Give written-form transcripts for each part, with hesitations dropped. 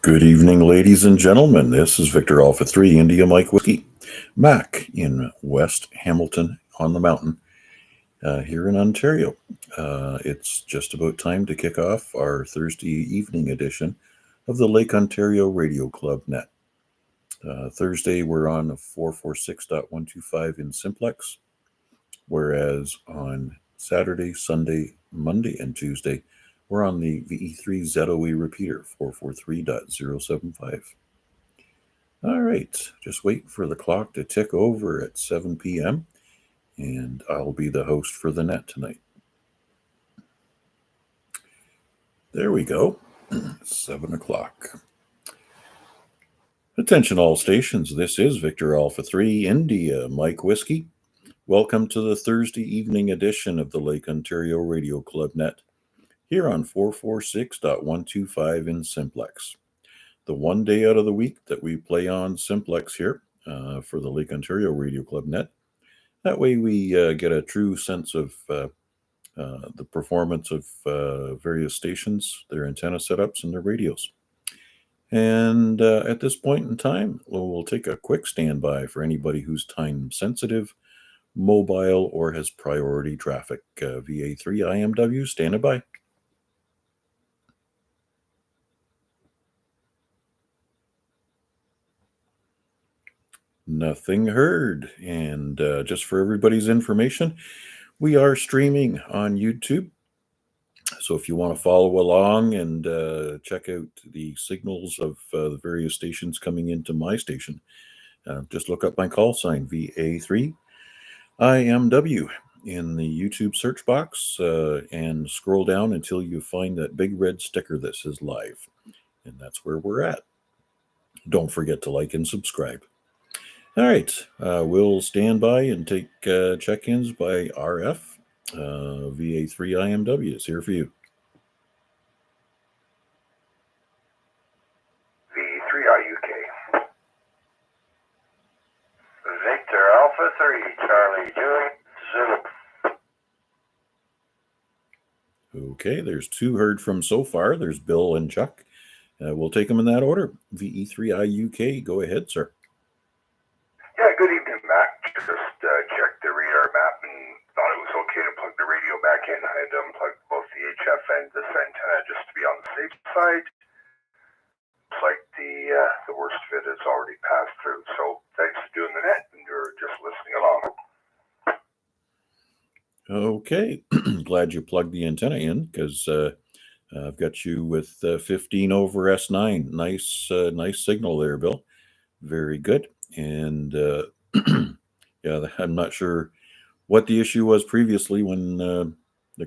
Good evening, ladies and gentlemen. This is Victor Alpha 3 India Mike Whiskey, Mac in West Hamilton on the mountain here in Ontario. It's just about time to kick off our Thursday evening edition of the Lake Ontario Radio Club Net. Thursday, we're on 446.125 in Simplex, whereas on Saturday, Sunday, Monday, and Tuesday, we're on the VA3ZOE repeater 443.075. All right, just waiting for the clock to tick over at 7 p.m. and I'll be the host for the net tonight. There we go, 7 o'clock. Attention all stations, this is Victor Alpha 3 India Mike Whiskey. Welcome to the Thursday evening edition of the Lake Ontario Radio Club Net, here on 446.125 in Simplex. The one day out of the week that we play on Simplex here for the Lake Ontario Radio Club Net. That way we get a true sense of the performance of various stations, their antenna setups, and their radios. And at this point in time, we'll take a quick standby for anybody who's time sensitive, mobile, or has priority traffic. VA3IMW, standing by. Nothing heard. And just for everybody's information, we are streaming on YouTube. So if you want to follow along and check out the signals of the various stations coming into my station, just look up my call sign, VA3IMW, in the YouTube search box and scroll down until you find that big red sticker that says live. And that's where we're at. Don't forget to like and subscribe. All right, we'll stand by and take check-ins by RF. VA3IMW is here for you. VA3IUK. Victor Alpha 3, Charlie Dewey, Zulu. Okay, there's two heard from so far. There's Bill and Chuck. We'll take them in that order. VE3IUK, go ahead, sir. Yeah, good evening, Mac. Just checked the radar map and thought it was okay to plug the radio back in. I had unplugged both the HF and this antenna just to be on the safe side. Looks like the worst of it has already passed through. So thanks for doing the net, and you're just listening along. Okay, glad you plugged the antenna in because I've got you with 15 over S9. Nice signal there, Bill. Very good. And yeah, I'm not sure what the issue was previously when the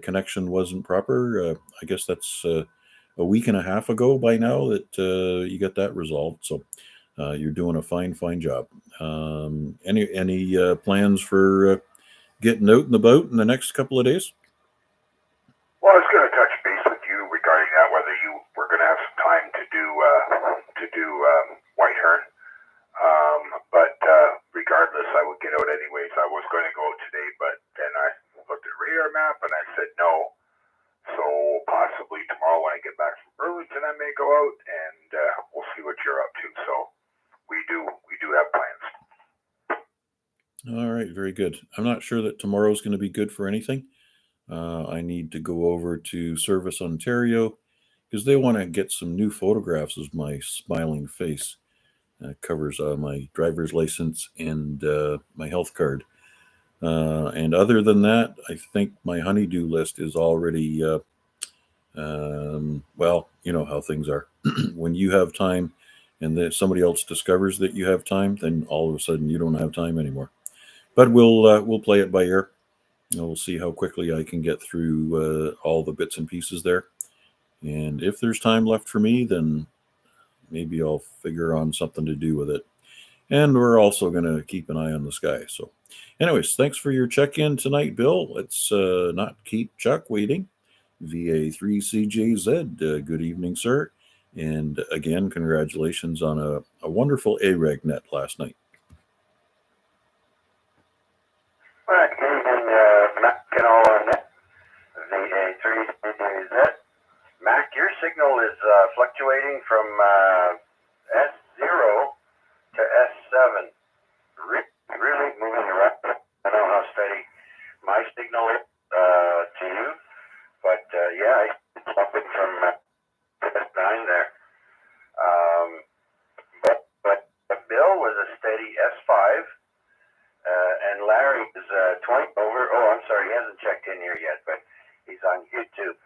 connection wasn't proper. I guess that's a week and a half ago by now that you got that resolved. So you're doing a fine job. Any plans for getting out and about in the next couple of days? Well, I was going to touch base with you regarding that, whether you were going to have some time to do Whitehorn. But regardless, I would get out anyways. I was going to go out today, but then I looked at the radar map and I said no. So possibly tomorrow when I get back from Burlington, I may go out and we'll see what you're up to. So we do have plans. All right, very good. I'm not sure that tomorrow's going to be good for anything. I need to go over to Service Ontario because they want to get some new photographs of my smiling face. Covers my driver's license and my health card. And other than that, I think my honeydew list is already, well, you know how things are. When you have time and then somebody else discovers that you have time, then all of a sudden you don't have time anymore. But we'll play it by ear. We'll see how quickly I can get through all the bits and pieces there. And if there's time left for me, then maybe I'll figure on something to do with it. And we're also going to keep an eye on the sky. So anyways, thanks for your check-in tonight, Bill. Let's not keep Chuck waiting. VA3CJZ, good evening, sir. And again, congratulations on a wonderful AREG net last night. All right, good evening, Mac and all on net. VA3CJZ. signal is fluctuating from S0 to S7. Really moving around. I don't know how steady my signal is to you, but yeah, it's jumping from S9 there. But Bill was a steady S5, and Larry is 20 over. Oh, I'm sorry, he hasn't checked in here yet, but he's on YouTube.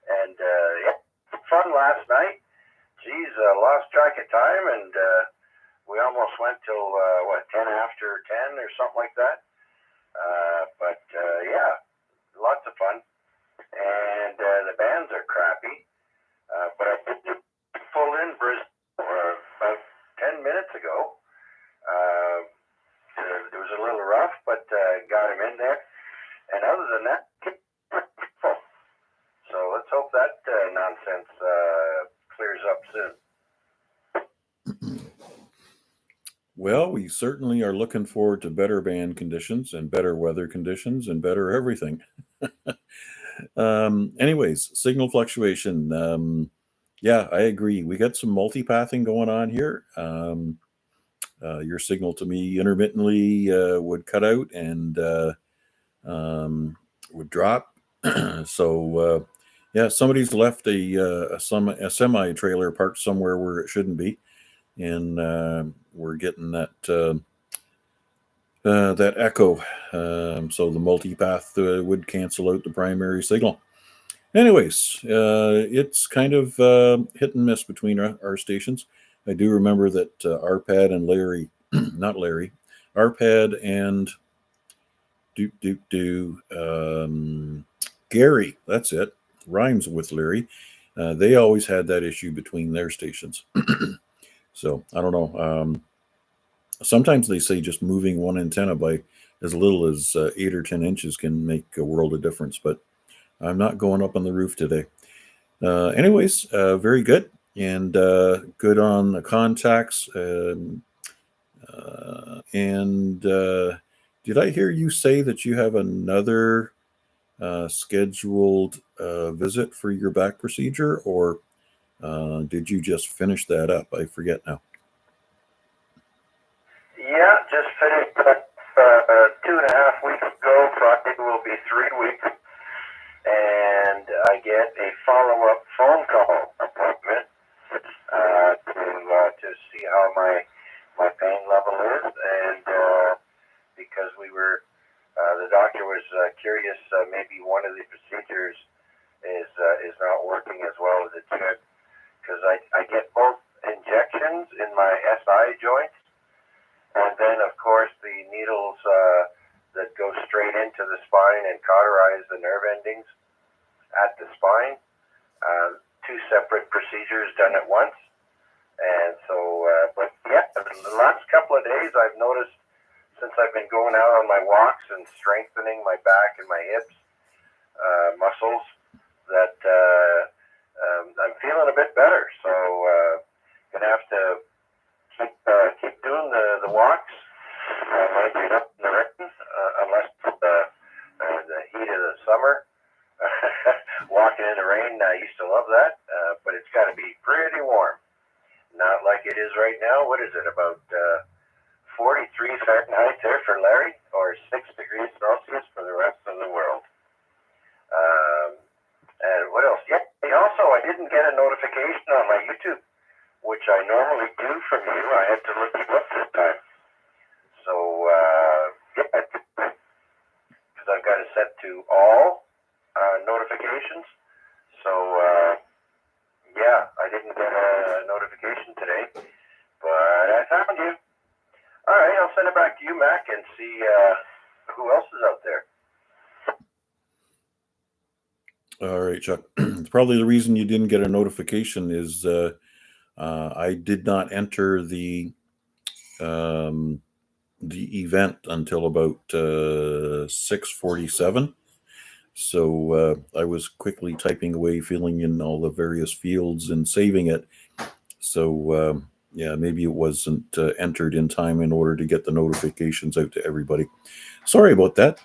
And yeah, fun last night. Geez, lost track of time, and we almost went till 10 after 10 or something like that. But yeah, lots of fun. And the bands are crappy. But I did pull in Brisbane about 10 minutes ago. It was a little rough, but got him in there. And other than that, so let's hope that nonsense clears up soon. Well, we certainly are looking forward to better band conditions and better weather conditions and better everything. Anyways, signal fluctuation. Yeah, I agree. We got some multipathing going on here. Your signal to me intermittently would cut out and would drop. So, yeah, somebody's left a semi-trailer parked somewhere where it shouldn't be. And we're getting that echo, so the multipath would cancel out the primary signal. Anyways, it's kind of hit and miss between our stations. I do remember that Arpad and Larry, not Larry, Arpad and Gary, that's it, rhymes with Larry. They always had that issue between their stations. So I don't know. Sometimes they say just moving one antenna by as little as 8 or 10 inches can make a world of difference, but I'm not going up on the roof today. Anyways, very good, and good on the contacts. And did I hear you say that you have another scheduled visit for your back procedure, or did you just finish that up? I forget now. Yeah, just finished up 2.5 weeks ago. Friday will be 3 weeks. And I get a follow-up phone call appointment to see how my pain level is. And because the doctor was curious, maybe one of the procedures is not working as well as it should. Because I get both injections in my SI joints, and then, of course, the needles that go straight into the spine and cauterize the nerve endings at the spine. 2 separate procedures done at once. And so, but yeah, the last couple of days I've noticed, since I've been going out on my walks and strengthening my back and my hips muscles, that I'm feeling a bit better. So gonna have to keep doing the walks. Might be up in the rain, unless the heat of the summer. Walking in the rain, I used to love that, but it's got to be pretty warm. Not like it is right now. What is it, about 43 Fahrenheit there for Larry, or 6 degrees Celsius for the rest of the world? And what else? Yeah, also, I didn't get a notification on my YouTube, which I normally do from you. I had to look you up this time. So, yeah, because I've got it set to all notifications. So, yeah, I didn't get a notification today, but I found you. All right, I'll send it back to you, Mac, and see who else is out there. All right, Chuck. Probably the reason you didn't get a notification is I did not enter the event until about 6:47. So I was quickly typing away, filling in all the various fields and saving it. So yeah, maybe it wasn't entered in time in order to get the notifications out to everybody. Sorry about that.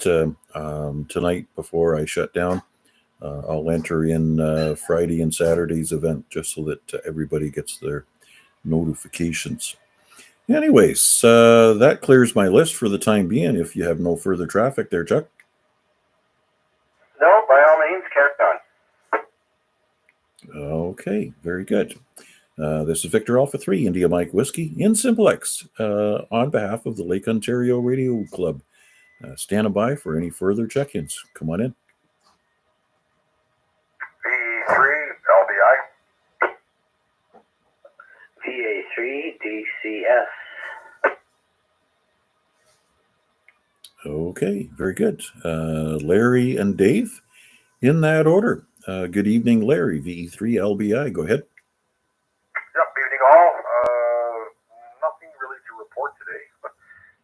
Tonight before I shut down, I'll enter in Friday and Saturday's event just so that everybody gets their notifications. Anyways, that clears my list for the time being. If you have no further traffic there, Chuck. No, by all means, carry on. Okay, very good. This is Victor Alpha 3, India Mike Whiskey in Simplex on behalf of the Lake Ontario Radio Club. Stand by for any further check-ins. Come on in. VA3 LBI. VA3 DCS. Okay, very good. Larry and Dave, in that order. Good evening, Larry, VE3 LBI. Go ahead. Yep, evening all. Nothing really to report today.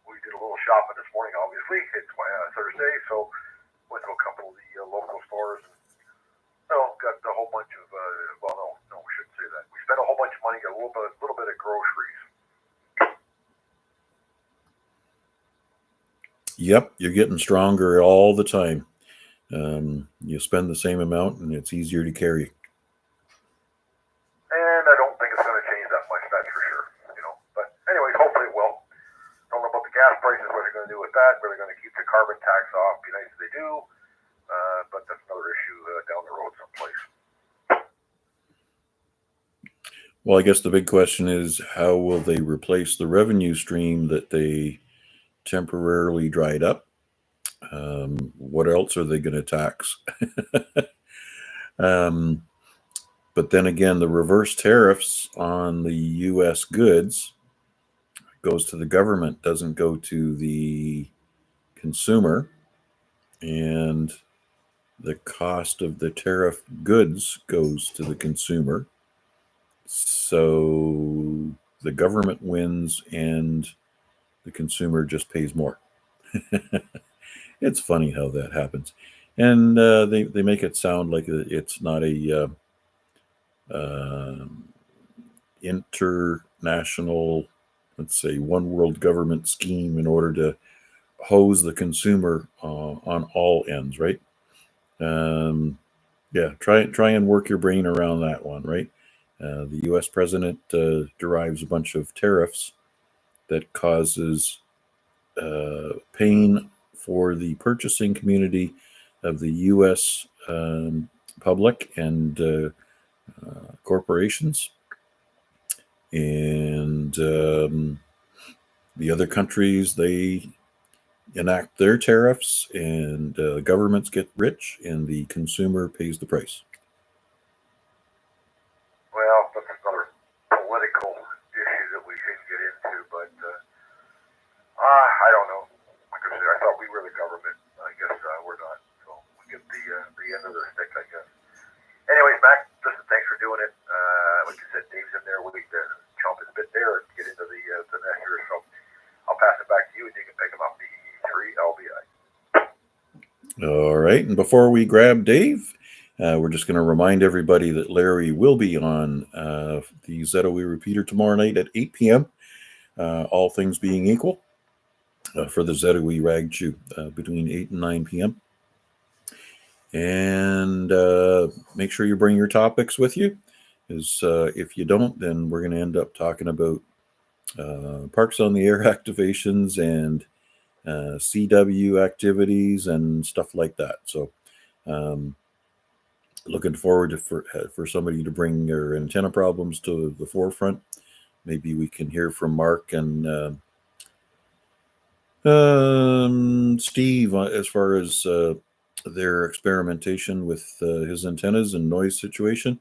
We did a little shopping this morning, obviously. It's Thursday, so went to a couple of the local stores. Got a whole bunch of, no, we shouldn't say that. We spent a whole bunch of money, got a little bit of groceries. Yep, you're getting stronger all the time. You spend the same amount, and it's easier to carry. And I don't think it's going to change that much, that's for sure. But anyways, hopefully it will. Don't know about the gas prices, what they're going to do with that. Whether they're going to keep the carbon tax off, be nice if they do. But that's another issue down the road someplace. Well, I guess the big question is, how will they replace the revenue stream that they temporarily dried up? What else are they going to tax? But then again, the reverse tariffs on the U.S. goods goes to the government, doesn't go to the consumer. And the cost of the tariff goods goes to the consumer. So the government wins and the consumer just pays more. It's funny how that happens. And they make it sound like it's not a international, let's say, one world government scheme in order to hose the consumer on all ends, right? Yeah, try and work your brain around that one, right? The U.S. president derives a bunch of tariffs that causes pain for the purchasing community of the U.S. Public and corporations, and the other countries, they enact their tariffs, and governments get rich, and the consumer pays the price. Well, that's another political issue that we shouldn't get into, but I don't know. Like I said, I thought we were the government. I guess we're not. So we get the end of the stick, I guess. Anyways, Mac, listen, thanks for doing it. Like you said, Dave's in there. We need to chomp his bit there and get into the net here. So I'll pass it back to you, and you can pick him up the E3 LBI. All right, and before we grab Dave, we're just going to remind everybody that Larry will be on the ZOE repeater tomorrow night at 8 p.m., all things being equal, for the ZOE Rag Chew between 8 and 9 p.m. And make sure you bring your topics with you, because if you don't, then we're going to end up talking about Parks on the Air activations and CW activities and stuff like that. So looking forward to for somebody to bring their antenna problems to the forefront. Maybe we can hear from Mark and Steve as far as their experimentation with his antennas and noise situation.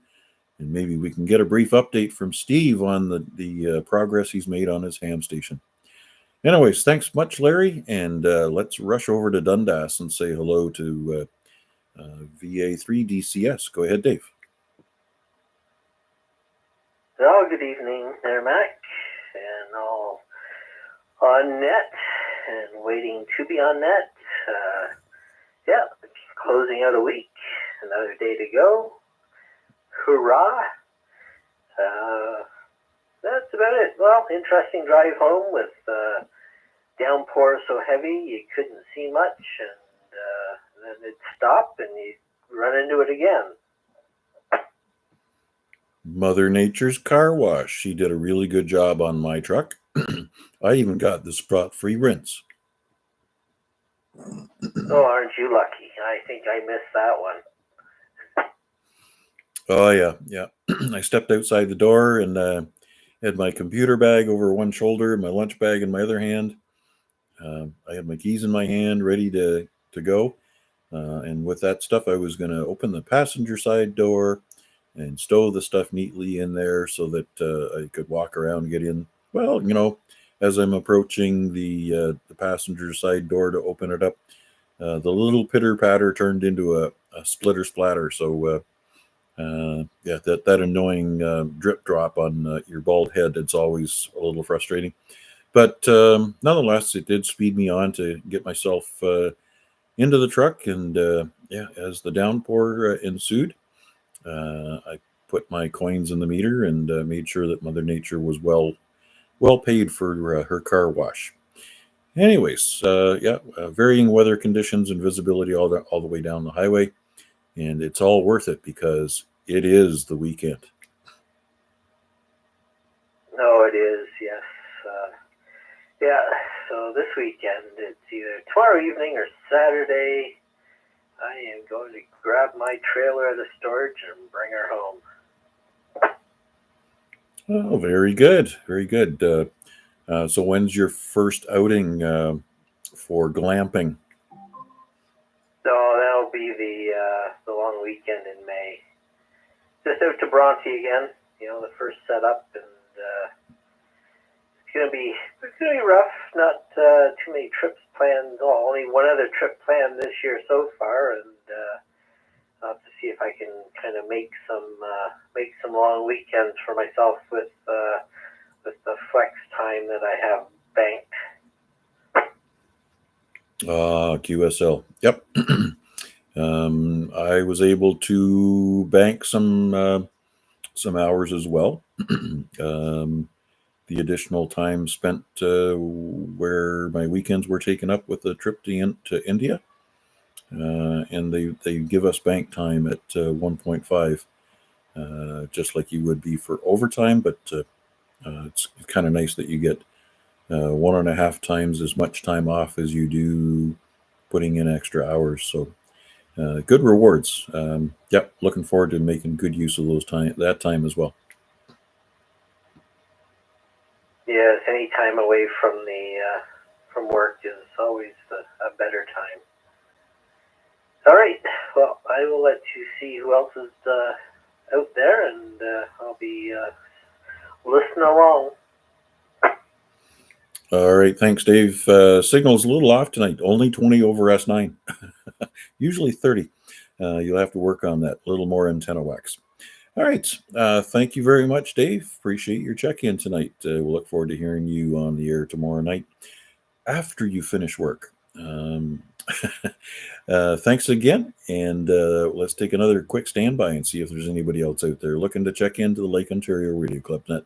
And maybe we can get a brief update from Steve on the progress he's made on his ham station. Anyways, thanks much, Larry. And let's rush over to Dundas and say hello to VA3 DCS. Go ahead, Dave. Well, good evening there, Mac. And all on net and waiting to be on net. Yeah, closing out a week. Another day to go. Hurrah! That's about it. Well, interesting drive home with downpour so heavy you couldn't see much, and then it stopped and you run into it again. Mother Nature's Car Wash. She did a really good job on my truck. I even got the spot-free rinse. Oh, aren't you lucky? I think I missed that one. Oh, yeah. I stepped outside the door and had my computer bag over one shoulder, my lunch bag in my other hand. I had my keys in my hand, ready to go. And with that stuff, I was going to open the passenger side door and stow the stuff neatly in there so that I could walk around and get in. Well, as I'm approaching the passenger side door to open it up, the little pitter patter turned into a splitter splatter. So that annoying drip drop on your bald head, it's always a little frustrating. But nonetheless, it did speed me on to get myself into the truck. And as the downpour ensued, I put my coins in the meter and made sure that Mother Nature was well paid for her car wash. Anyways, varying weather conditions and visibility all the way down the highway, and it's all worth it because it is the weekend. No, it is, yes. So this weekend, it's either tomorrow evening or Saturday. I am going to grab my trailer out of storage and bring her home. Oh, very good. Very good. So when's your first outing for glamping? So that'll be the long weekend in May. Just out to Bronte again, the first setup, and it's gonna be rough. Not too many trips planned. Oh, only one other trip planned this year so far, and I'll have to see if I can kind of make some long weekends for myself with the flex time that I have banked. QSL. Yep. I was able to bank some hours as well. The additional time spent where my weekends were taken up with a trip to India, and they give us bank time at 1.5, just like you would be for overtime. But it's kind of nice that you get 1.5 times as much time off as you do putting in extra hours. So good rewards. Looking forward to making good use of that time as well. Yes, any time away from from work is always a better time. All right, well, I will let you see who else is out there, and I'll be listening along. All right, thanks, Dave. Signal's a little off tonight, only 20 over S9, usually 30. You'll have to work on that, a little more antenna wax. All right, thank you very much, Dave. Appreciate your check-in tonight. We'll look forward to hearing you on the air tomorrow night after you finish work. Thanks again, and let's take another quick standby and see if there's anybody else out there looking to check into the Lake Ontario Radio Club Net.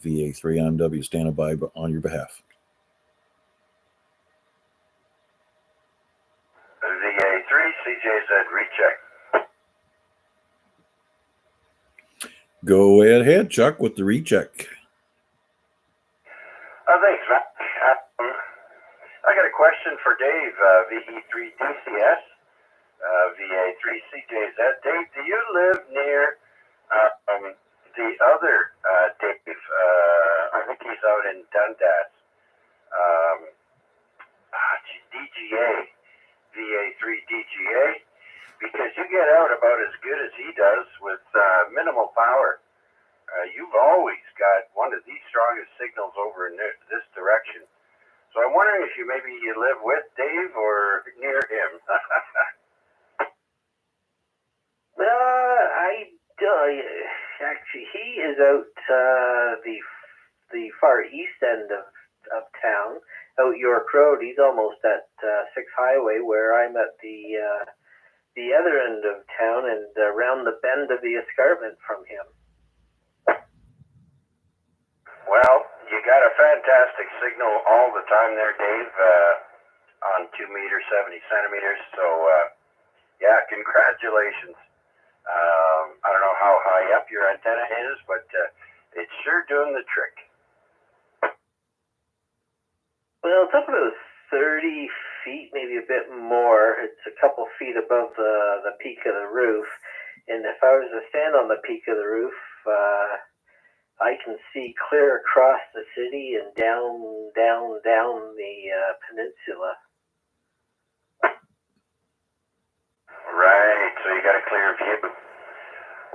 VA3IMW standing by on your behalf. VA3 CJZ recheck. Go ahead, Chuck, with the recheck. Thanks, Matt. I got a question for Dave, VE3 DCS, VA3 CJZ. Dave, do you live near the other Dave? I think he's out in Dundas. DGA, VA3 DGA, because you get out about as good as he does with minimal power. You've always got one of the strongest signals over in this direction. So I'm wondering if you live with Dave or near him. Actually, he is out the far east end of town, out York Road. He's almost at 6 Highway, where I'm at the other end of town and around the bend of the escarpment from him. Well, you got a fantastic signal all the time there, Dave, on 2 meters, 70 centimeters. So Yeah, congratulations. I don't know how high up your antenna is, but it's sure doing the trick. Well, it's up about 30 feet, maybe a bit more. It's a couple feet above the peak of the roof. And if I was to stand on the peak of the roof, I can see clear across the city and down the peninsula. Right, so you got a clear view.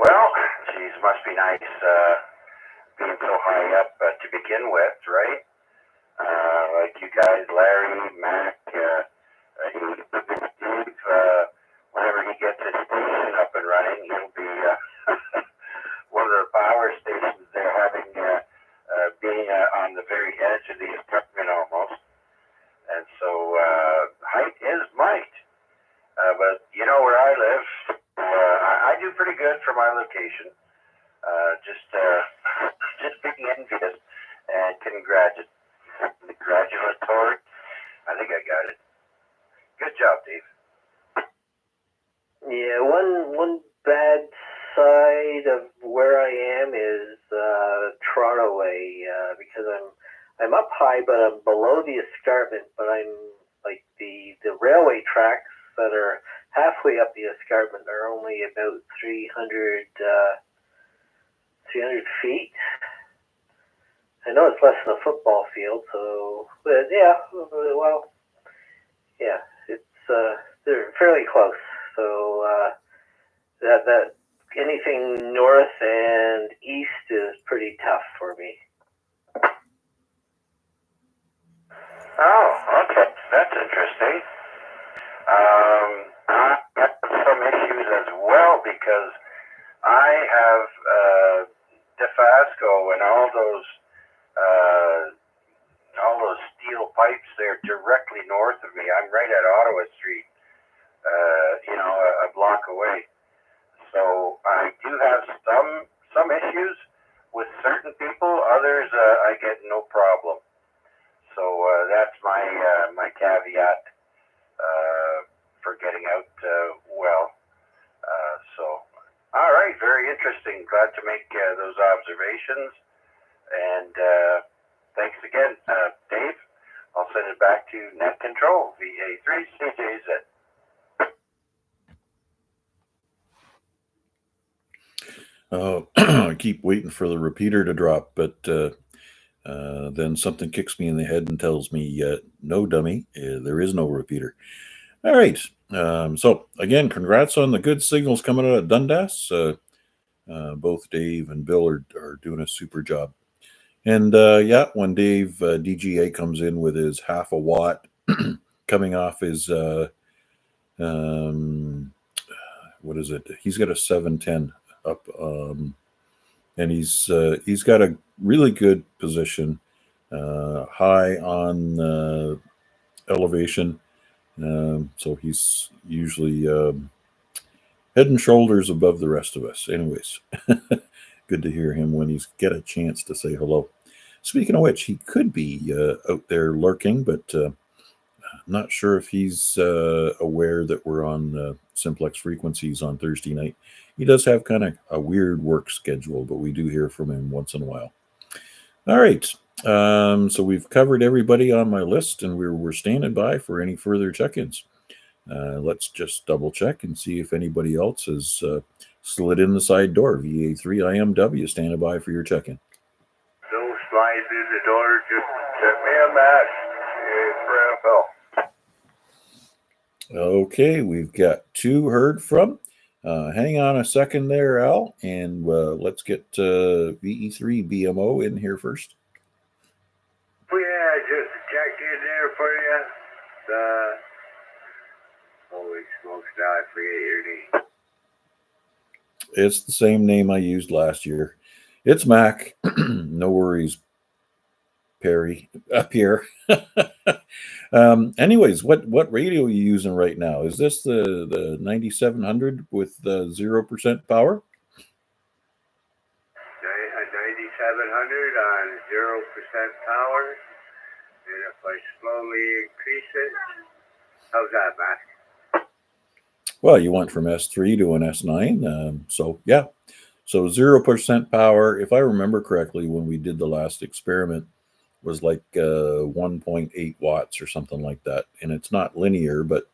Well, geez, must be nice being so high up to begin with, right? Like you guys, Larry, Mac, Steve, whenever he gets his station up and running, he'll be one of the power stations there, having being on the very edge of the escarpment almost. And so height is might. But you know where I live, I do pretty good for my location. Just being envious and congratulatory. I think I got it. Good job, Dave. Yeah, one bad side of where I am is Toronto way, because I'm up high, but I'm below the escarpment. But I'm like the railway tracks that are halfway up the escarpment are only about 300 feet. I know it's less than a football field, so but yeah, well, yeah, it's they're fairly close. So that anything north and east is pretty tough for me. Oh, okay, that's interesting. I have some issues as well because I have DeFasco and all those steel pipes there directly north of me. I'm right at Ottawa Street, a block away. So I do have some issues with certain people. Others, I get no problem. So that's my caveat for getting out well. All right, very interesting. Glad to make those observations. And thanks again, Dave. I'll send it back to Net Control, VA3CJZ. I keep waiting for the repeater to drop, but then something kicks me in the head and tells me, no, dummy, there is no repeater. All right. So, again, congrats on the good signals coming out of Dundas. Both Dave and Bill are doing a super job. And, when Dave DGA comes in with his half a watt coming off his, what is it? He's got a 710 up, and he's got a really good position, high on elevation. So he's usually head and shoulders above the rest of us. Anyways, good to hear him when he's get a chance to say hello. Speaking of which, he could be out there lurking, but I'm not sure if he's aware that we're on Simplex frequencies on Thursday night. He does have kind of a weird work schedule, but we do hear from him once in a while. All right. So we've covered everybody on my list, and we're standing by for any further check-ins. Let's just double check and see if anybody else has slid in the side door. VA3IMW standing by for your check-in. Don't slide through the door, just send me a match for NFL. Okay, we've got two heard from. Hang on a second there, Al, and let's get VE3BMO in here first. Yeah, just checked in there for you. Holy smokes, now I forget your name. It's the same name I used last year. It's Mac. No worries, Perry. Pierre. Anyways, what radio are you using right now? Is this the 9700 with 0% power? 9700 on 0% power. And if I slowly increase it, how's that, Mac? Well, you went from S3 to an S9. So, yeah. So 0% power, if I remember correctly, when we did the last experiment, was like 1.8 watts or something like that. And it's not linear, but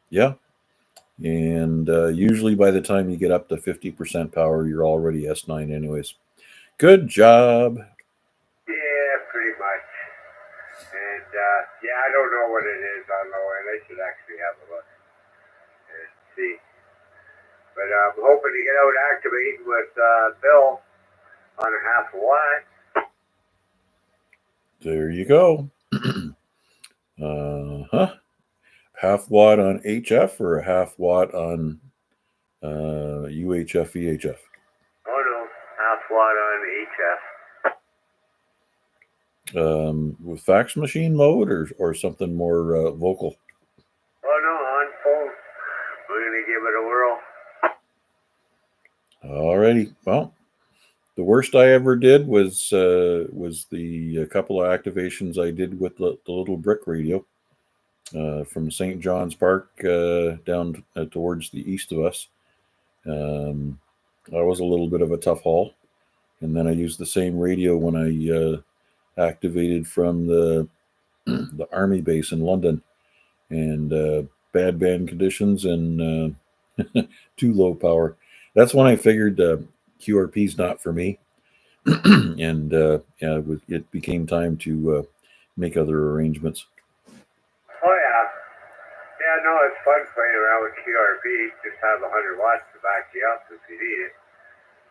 yeah. And usually by the time you get up to 50% power, you're already S9 anyways. Good job. Yeah, pretty much. And yeah, I don't know what it is on low end. I should actually have a look and see. But I'm hoping to get out activating with Bill on a half a watt. There you go. Half watt on HF or a half watt on UHF VHF? Oh no, half watt on HF. With fax machine mode or something more vocal? Oh no, on phone. We're gonna give it a whirl. Alrighty. Well, the worst I ever did was the couple of activations I did with the little brick radio from St. John's Park down towards the east of us. That was a little bit of a tough haul. And then I used the same radio when I activated from the army base in London, and bad band conditions and too low power. That's when I figured QRP's not for me. And yeah, it became time to make other arrangements. Oh yeah. Yeah, no, it's fun playing around with QRP. Just have 100 watts to back you up if you need it.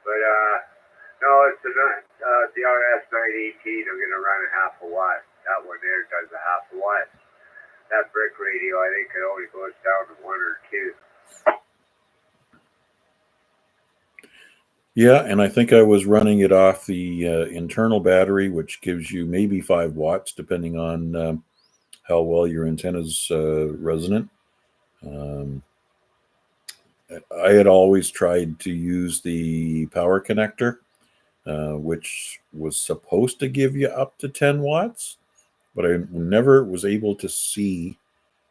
But no, it's the RS918. I'm gonna run a half a watt. That one there does a half a watt. That brick radio, I think it only goes down to 1 or 2. Yeah, and I think I was running it off the internal battery, which gives you maybe 5 watts, depending on how well your antenna's resonant. I had always tried to use the power connector, which was supposed to give you up to 10 watts, but I never was able to see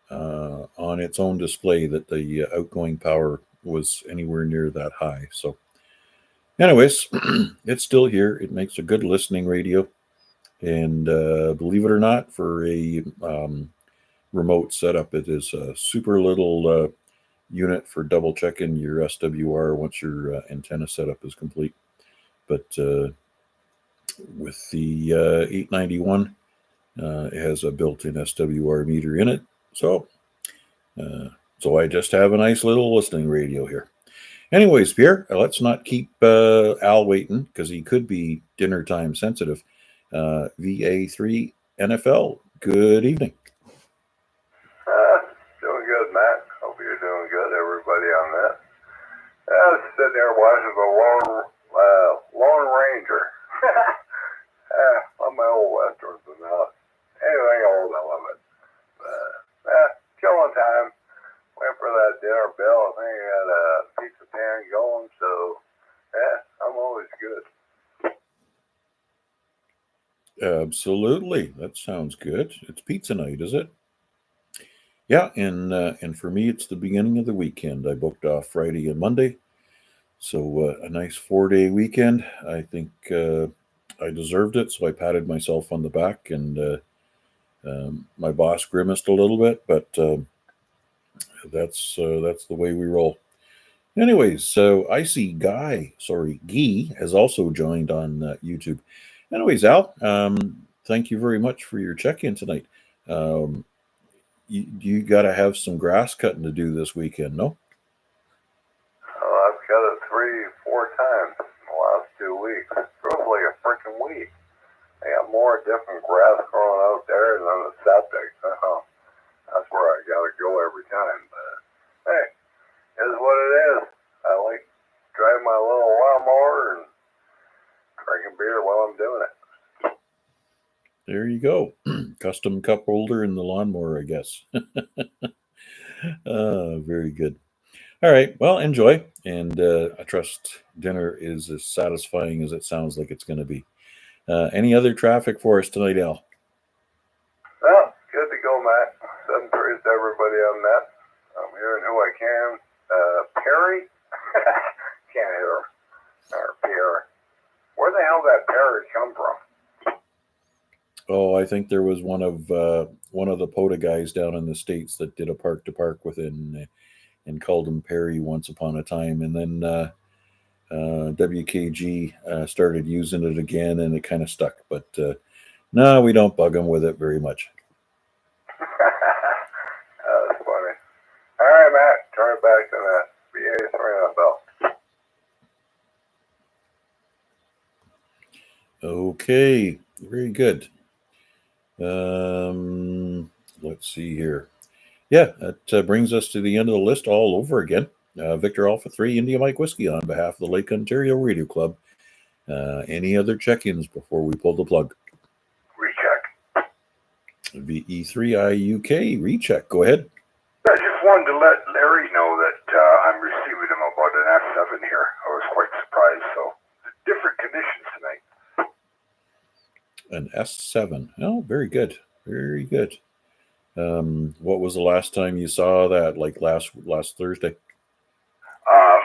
on its own display that the outgoing power was anywhere near that high. So anyways, it's still here. It makes a good listening radio. And believe it or not, for a remote setup, it is a super little unit for double checking your SWR once your antenna setup is complete. But with the 891, it has a built-in SWR meter in it. So I just have a nice little listening radio here. Anyways, Pierre, let's not keep Al waiting because he could be dinner time sensitive. VA3 good evening. Doing good, Matt. Hope you're doing good, everybody on that. I was sitting there watching the Lone Ranger. On my old westerns and anything old, I love it. Killing time. Went for that dinner bill. I think I had a pizza pan going, so I'm always good. Absolutely, that sounds good. It's pizza night, is it? Yeah, and for me, it's the beginning of the weekend. I booked off Friday and Monday, so a nice 4-day weekend. I think I deserved it, so I patted myself on the back, and my boss grimaced a little bit, but that's the way we roll. Anyways, so I see Guy has also joined on YouTube. Anyways, Al, thank you very much for your check-in tonight. You got to have some grass cutting to do this weekend, no? I've cut it 3-4 times in the last 2 weeks. It feels like a freaking week. I got more different grass growing out there than the septic. That's where I gotta go every time. But hey, it is what it is. I like driving my little lawnmower and drinking beer while I'm doing it. There you go. Custom cup holder in the lawnmower, I guess. Very good. All right. Well, enjoy. And I trust dinner is as satisfying as it sounds like it's going to be. Any other traffic for us tonight, Al? Well, good to go, Matt. 7-3 to everybody on that. hearing who I can. Perry? Can't hear. Or Pierre. Where the hell did that Perry come from? Oh, I think there was one of the POTA guys down in the States that did a park to park within and called him Perry once upon a time, and then WKG started using it again, and it kind of stuck. But no, we don't bug them with it very much. That's funny. All right, Matt, turn it back to that VA3IMW. Okay, very good. Let's see here. Yeah, that brings us to the end of the list all over again. Victor Alpha 3 India Mike Whiskey on behalf of the Lake Ontario Radio Club. Any other check-ins before we pull the plug? Recheck. VE3IUK, recheck. Go ahead. I just wanted to let Larry know that I'm receiving him about an F7 here. I was quite surprised. So, different conditions tonight. An S7. Oh, very good. Very good. What was the last time you saw that? Like last Thursday?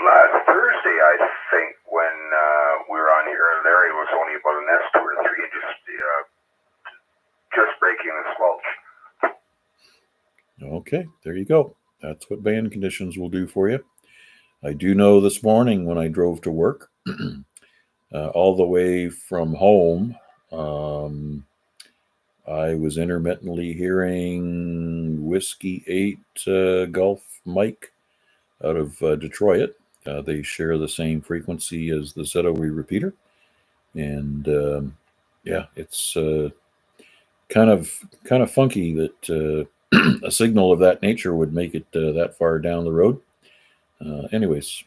Last Thursday, I think, when we were on here, Larry was only about an S2 or 3 and just breaking the squelch. Okay, there you go. That's what band conditions will do for you. I do know this morning when I drove to work, all the way from home, I was intermittently hearing Whiskey 8 Gulf Mike out of Detroit. They share the same frequency as the ZOE repeater. And yeah, it's kind of funky that a signal of that nature would make it that far down the road. Anyways,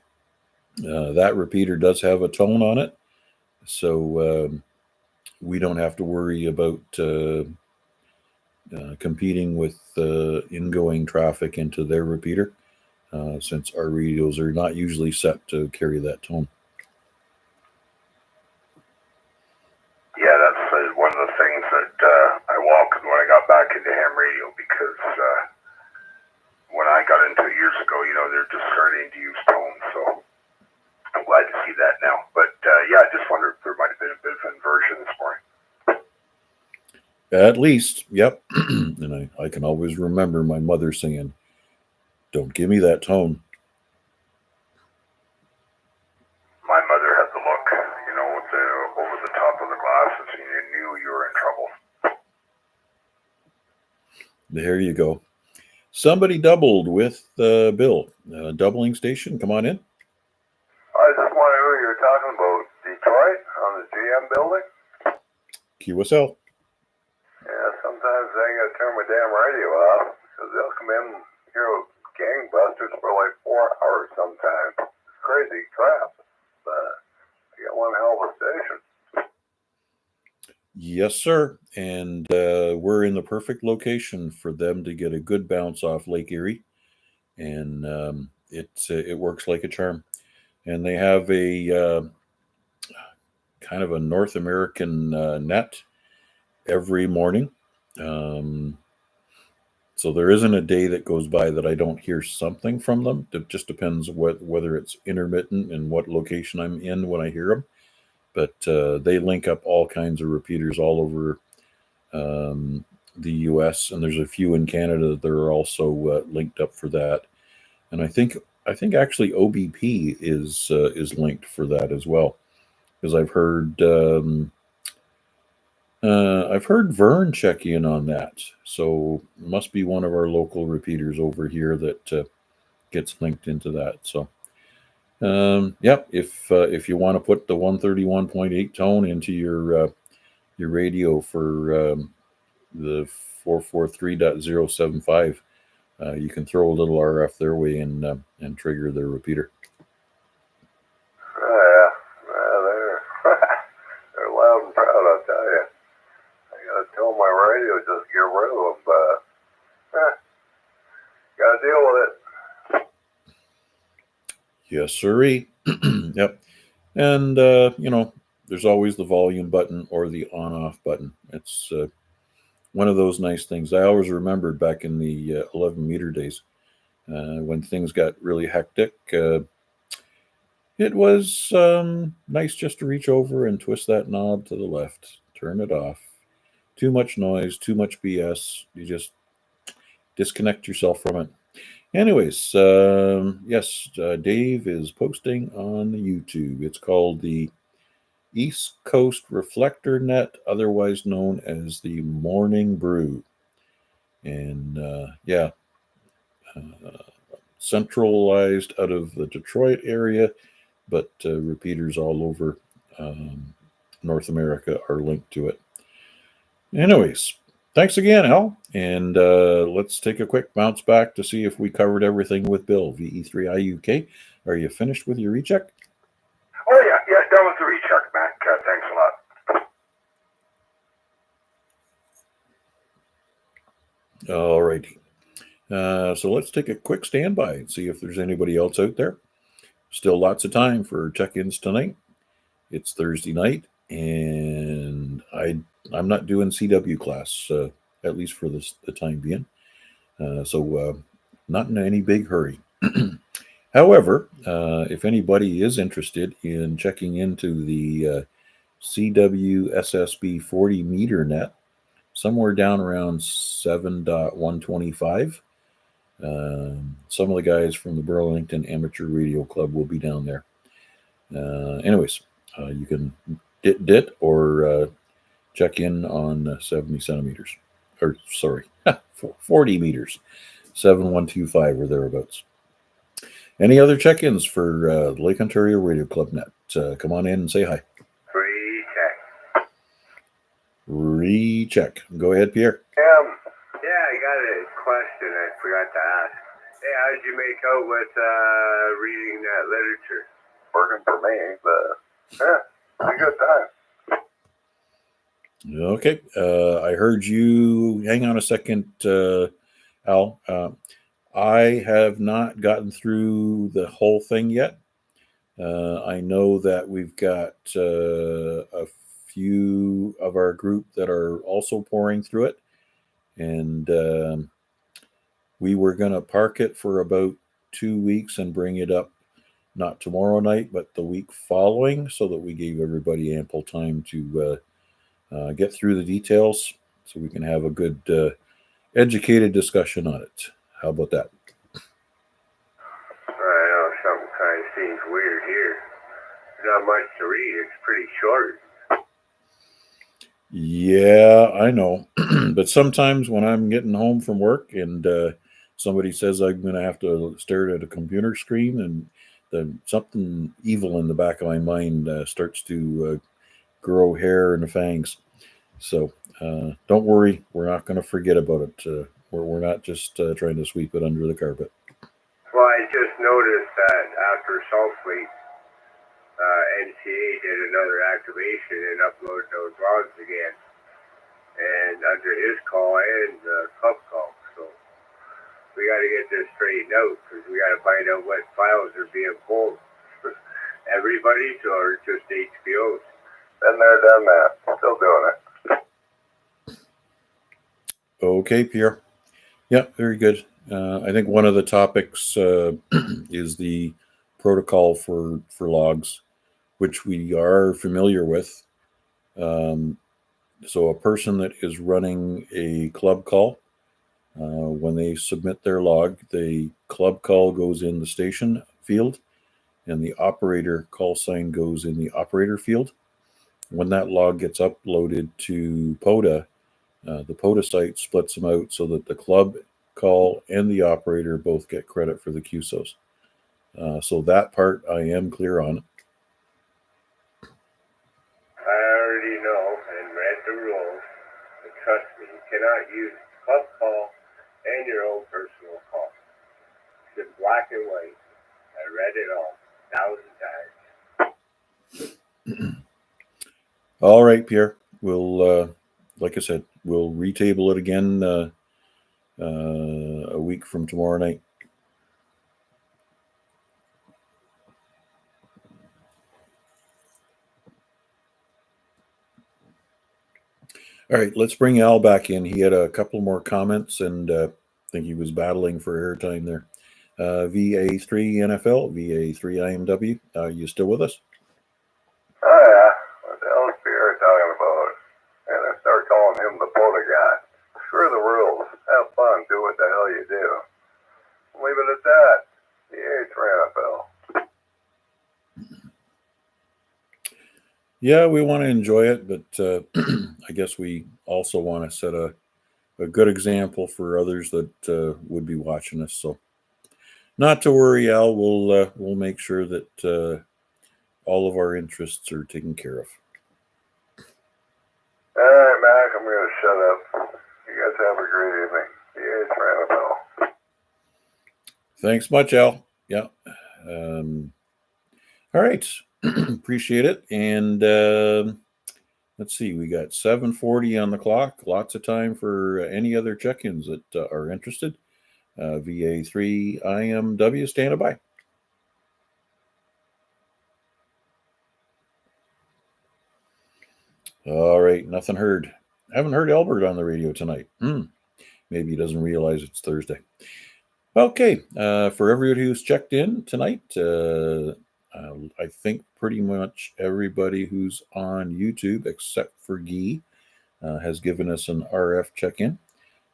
that repeater does have a tone on it. So we don't have to worry about competing with ingoing traffic into their repeater, since our radios are not usually set to carry that tone. Yeah, that's one of the things that I welcomed when I got back into ham radio, because when I got into it years ago, they're just starting to use tone, so I'm glad to see that now. But yeah, I just wondered if there might have been a bit of inversion this morning. At least, yep. And I can always remember my mother saying, "Don't give me that tone." My mother had the look, with the over the top of the glasses, and you knew you were in trouble. There you go. Somebody doubled with Bill. Doubling station, come on in. I just wondered who you were talking about. Detroit on the GM building? QSL. Yeah, sometimes I gotta turn my damn radio off, because they'll come in here with gangbusters for like 4 hours sometimes. It's crazy crap. I got one hell of a station. Yes, sir. And we're in the perfect location for them to get a good bounce off Lake Erie. And it works like a charm. And they have a kind of a North American net every morning. So there isn't a day that goes by that I don't hear something from them. It just depends whether it's intermittent and what location I'm in when I hear them. But they link up all kinds of repeaters all over the U.S. and there's a few in Canada that are also linked up for that. And I think actually OBP is linked for that as well, because I've heard Vern check in on that. So it must be one of our local repeaters over here that gets linked into that. So yep, if you want to put the 131.8 tone into your radio for the 443.075, you can throw a little RF their way and trigger their repeater. Yeah, they're loud and proud, I'll tell you. I gotta tell my radio just get rid of them, but gotta deal with it. Yes, sirree. Yep. And there's always the volume button or the on-off button. It's one of those nice things. I always remembered back in the 11 meter days, when things got really hectic, it was nice just to reach over and twist that knob to the left, turn it off. Too much noise, too much BS. You just disconnect yourself from it. Anyways, yes, Dave is posting on YouTube. It's called the East Coast Reflector Net, otherwise known as the Morning Brew. And yeah, centralized out of the Detroit area, but repeaters all over North America are linked to it. Anyways, thanks again, Al. And let's take a quick bounce back to see if we covered everything with Bill, VE3IUK. Are you finished with your recheck? Oh, yeah, done with the recheck, Mac. Thanks a lot. All righty. So let's take a quick standby and see if there's anybody else out there. Still lots of time for check-ins tonight. It's Thursday night, and I'm not doing CW class, at least for the time being. So not in any big hurry. However, if anybody is interested in checking into the CW SSB 40 meter net, somewhere down around 7.125, some of the guys from the Burlington Amateur Radio Club will be down there. Anyways, you can dit or check in on 70 centimeters. Or, sorry, 40 meters. 7125 or thereabouts. Any other check-ins for Lake Ontario Radio Club Net? Come on in and say hi. Recheck. Go ahead, Pierre. Yeah, I got a question I forgot to ask. Hey, how did you make out with reading that literature? Working for me, but yeah, pretty good time. Okay. I heard you. Hang on a second, Al. I have not gotten through the whole thing yet. I know that we've got a few of our group that are also pouring through it. And we were going to park it for about 2 weeks and bring it up, not tomorrow night, but the week following, so that we gave everybody ample time to get through the details so we can have a good educated discussion on it. How about that? I know something kind of seems weird here. There's not much to read. It's pretty short. Yeah, I know. But sometimes when I'm getting home from work and somebody says I'm going to have to stare at a computer screen, and then something evil in the back of my mind starts to grow hair and fangs. So don't worry, we're not going to forget about it. We're not just trying to sweep it under the carpet. Well, I just noticed that after Sulfate, NCA did another activation and uploaded those logs again, and under his call and the club call. So we got to get this straightened out, because we got to find out what files are being pulled. Everybody's or just HPO's? Been there, done that. Still doing it. Okay, Pierre. Yeah, very good. I think one of the topics is the protocol for logs, which we are familiar with. So a person that is running a club call, when they submit their log, the club call goes in the station field, and the operator call sign goes in the operator field. When that log gets uploaded to POTA, the POTA site splits them out so that the club call and the operator both get credit for the QSOs. So that part I am clear on. I already know and read the rules, but trust me, you cannot use club call and your own personal call. It's in black and white. I read it all 1,000 times. All right, Pierre. We'll, like I said, we'll retable it again a week from tomorrow night. All right, let's bring Al back in. He had a couple more comments, and I think he was battling for airtime there. VA3 NFL, VA3IMW. Are you still with us? Oh, yeah. What the hell is Pierre talking about? And I start calling him the Polo guy. Screw the rules. Have fun. Do what the hell you do. Leave it at that. VA3 NFL. Yeah, we want to enjoy it, but I guess we also want to set a good example for others that would be watching us. So, not to worry, Al. We'll make sure that all of our interests are taken care of. All right, Mac. I'm going to shut up. You guys have a great evening. VA3 NFL. Thanks much, Al. Yeah. All right. Appreciate it. And let's see, we got 7:40 on the clock. Lots of time for any other check-ins that are interested. VA3IMW, stand by. All right, nothing heard. Haven't heard Albert on the radio tonight. Maybe he doesn't realize it's Thursday. Okay, for everybody who's checked in tonight, I think pretty much everybody who's on YouTube, except for Guy, has given us an RF check-in.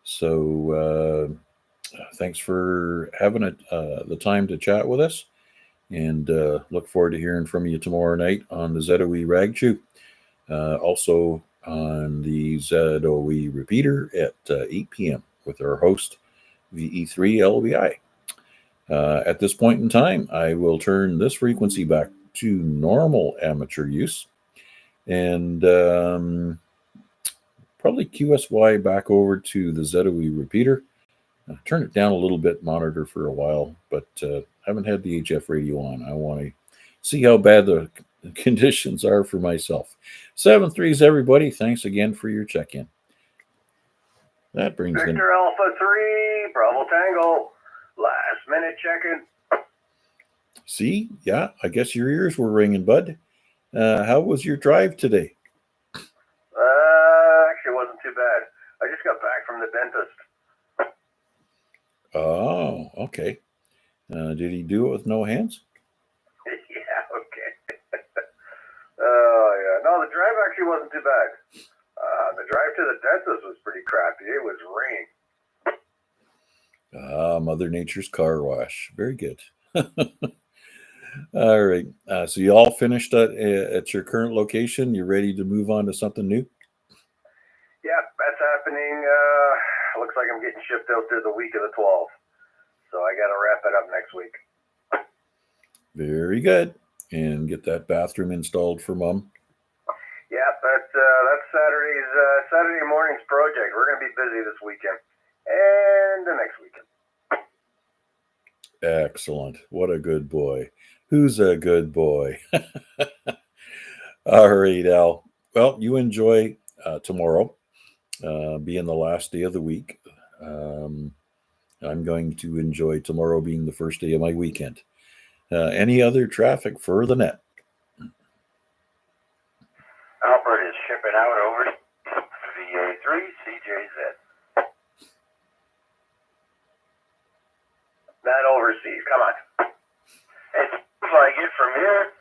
So thanks for having the time to chat with us, and look forward to hearing from you tomorrow night on the ZOE Rag Chew. Also on the ZOE repeater at 8 p.m. with our host, VE3LVI. At this point in time, I will turn this frequency back to normal amateur use, and probably QSY back over to the ZOE repeater. Turn it down a little bit, monitor for a while, but haven't had the HF radio on. I want to see how bad the conditions are for myself. 7-3s, everybody. Thanks again for your check-in. That brings Victor Alpha 3, Bravo Tango. Last minute check-in. See? Yeah, I guess your ears were ringing, bud. How was your drive today? Actually, it wasn't too bad. I just got back from the dentist. Oh, okay. Did he do it with no hands? Yeah, okay. Oh, yeah. No, the drive actually wasn't too bad. The drive to the dentist was pretty crappy. It was rain. Mother Nature's car wash. Very good. All right. So you all finished at your current location. You're ready to move on to something new? Yeah, that's happening. Looks like I'm getting shipped out there the week of the 12th. So I got to wrap it up next week. Very good. And get that bathroom installed for Mom. Yeah, that's Saturday morning's project. We're going to be busy this weekend and the next weekend. Excellent. What a good boy. Who's a good boy? All right, Al. Well, you enjoy tomorrow, being the last day of the week. I'm going to enjoy tomorrow being the first day of my weekend. Any other traffic for the net? Albert is shipping out over VA3 CJZ. Not overseas. Come on. It seems like it from here.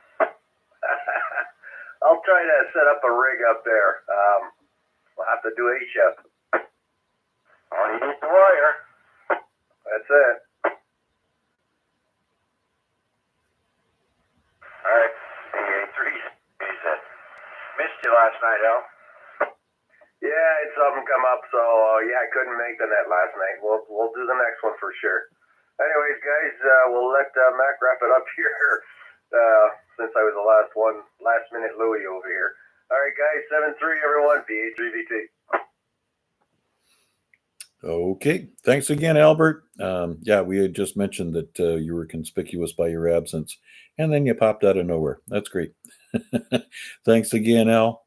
I'll try to set up a rig up there. We'll have to do HF. All you need the wire. That's it. All right, VA3 CJZ. Missed you last night, Al. Yeah, I had something come up, so I couldn't make the net last night. We'll do the next one for sure. Anyways, guys, we'll let Mac wrap it up here since I was the last minute Louie over here. All right, guys, 7-3, everyone. VA3VT. Okay. Thanks again, Albert. Yeah, we had just mentioned that you were conspicuous by your absence, and then you popped out of nowhere. That's great. Thanks again, Al.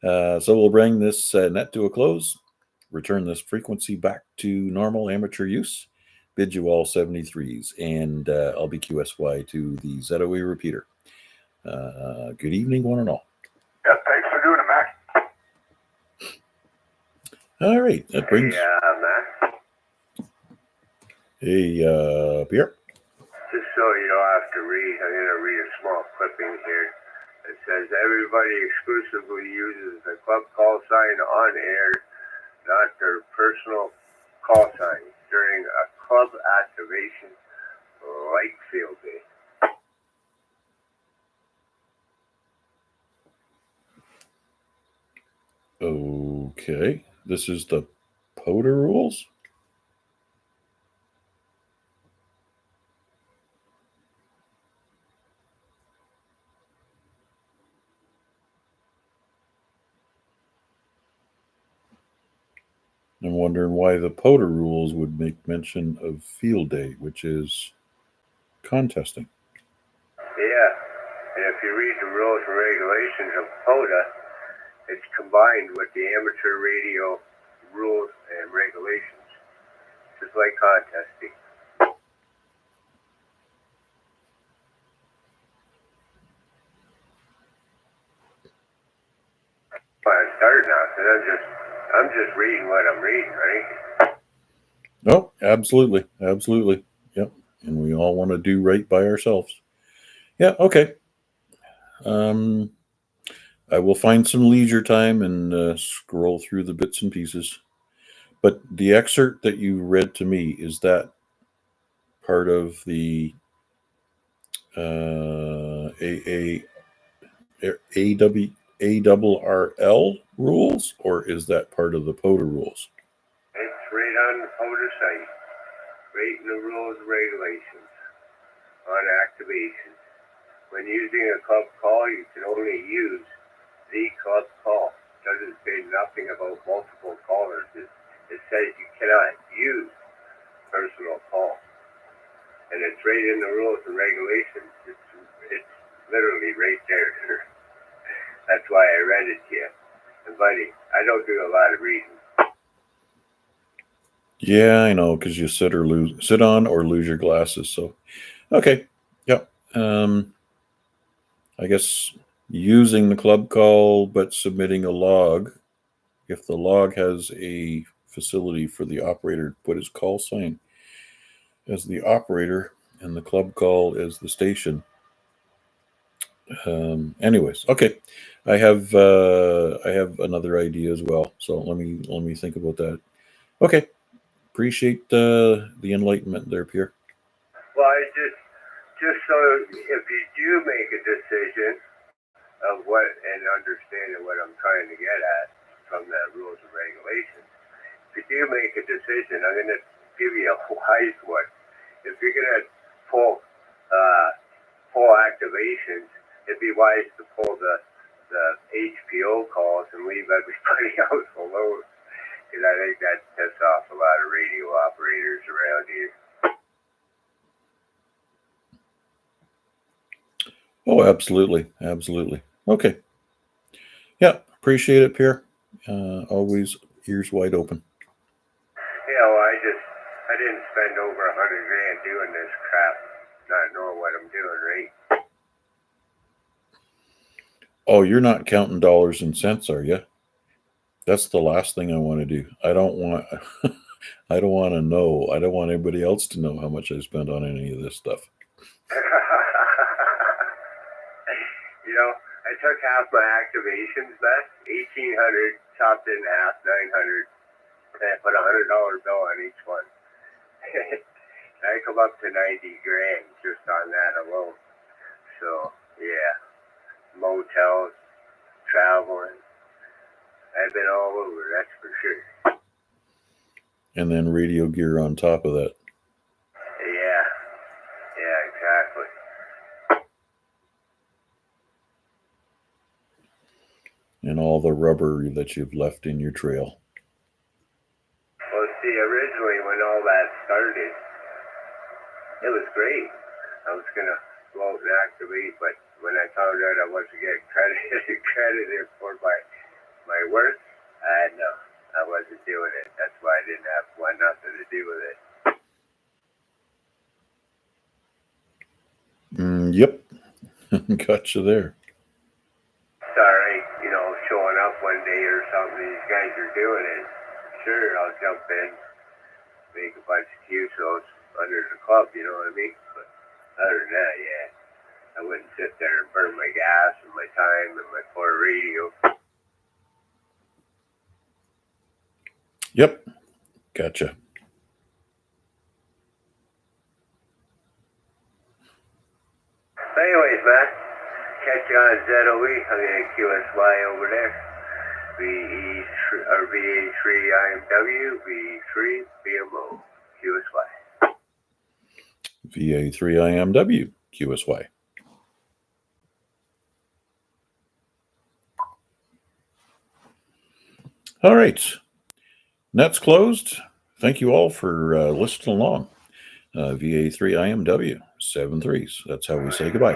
So we'll bring this net to a close, return this frequency back to normal amateur use, bid you all 73s, and I'll be QSY to the ZOE repeater. Good evening, one and all. Yeah, thanks for doing it, Mac. All right, that brings... Hey, Mac. Hey, Pierre. so you don't have to read, I'm going to read a small clipping here. It says, everybody exclusively uses the club call sign on air, not their personal call sign, during a club activation like field day. Okay, this is the POTA rules? I'm wondering why the POTA rules would make mention of field day, which is contesting. Yeah, and if you read the rules and regulations of POTA, it's combined with the amateur radio rules and regulations, just like contesting. I started now, because I'm just reading what I'm reading, right? Oh, absolutely. Absolutely. Yep. And we all want to do right by ourselves. Yeah, okay. I will find some leisure time and scroll through the bits and pieces. But the excerpt that you read to me, is that part of the ARRL rules, or is that part of the POTA rules? It's right on the POTA site, right in the rules and regulations on activation. When using a club call, you can only use the club call. It doesn't say nothing about multiple callers. It says you cannot use personal call. And it's right in the rules and regulations. It's literally right there. That's why I read it to you. And buddy, I don't do a lot of reading. Yeah, I know, because you sit on or lose your glasses. So, okay, yep. I guess using the club call but submitting a log, if the log has a facility for the operator to put his call sign as the operator and the club call as the station. Anyways, okay, I have another idea as well. So let me think about that. Okay, appreciate the enlightenment there, Pierre. Well, I just so if you do make a decision of what and understanding what I'm trying to get at from that rules and regulations, if you do make a decision, I'm going to give you a wise one. If you're going to pull activations, it'd be wise to pull the HPO calls and leave everybody else alone. Because I think that pisses off a lot of radio operators around here. Oh, absolutely, absolutely. Okay, yeah, appreciate it, Pierre. Always ears wide open. Yeah, well, I didn't spend over $100,000 doing this crap, not knowing what I'm doing, right? Oh, you're not counting dollars and cents, are you? That's the last thing I want to do. I don't want to know. I don't want anybody else to know how much I spent on any of this stuff. You know, I took half my activations back, 1,800, chopped it in half, 900, and I put $100 bill on each one. I come up to $90,000 just on that alone. So yeah, motels, traveling. I've been all over, that's for sure. And then radio gear on top of that. Yeah, exactly. And all the rubber that you've left in your trail. Well, see, originally when all that started, it was great. I was going to go out and activate, but when I found out I wasn't getting credited for my work, I wasn't doing it. That's why I didn't want nothing to do with it. Yep. Gotcha there. It's all right, showing up one day or something, these guys are doing it. Sure, I'll jump in, make a bunch of QSOs under the club, you know what I mean? But Other than that, yeah, I wouldn't sit there and burn my gas and my time and my poor radio. Yep. Gotcha. Anyways, man, catch you on ZOE. I'm going to QSY over there. VA3IMW, VA3BMO, QSY. VA3IMW QSY. All right. Net's closed. Thank you all for listening along. VA3IMW 73s. That's how we say goodbye.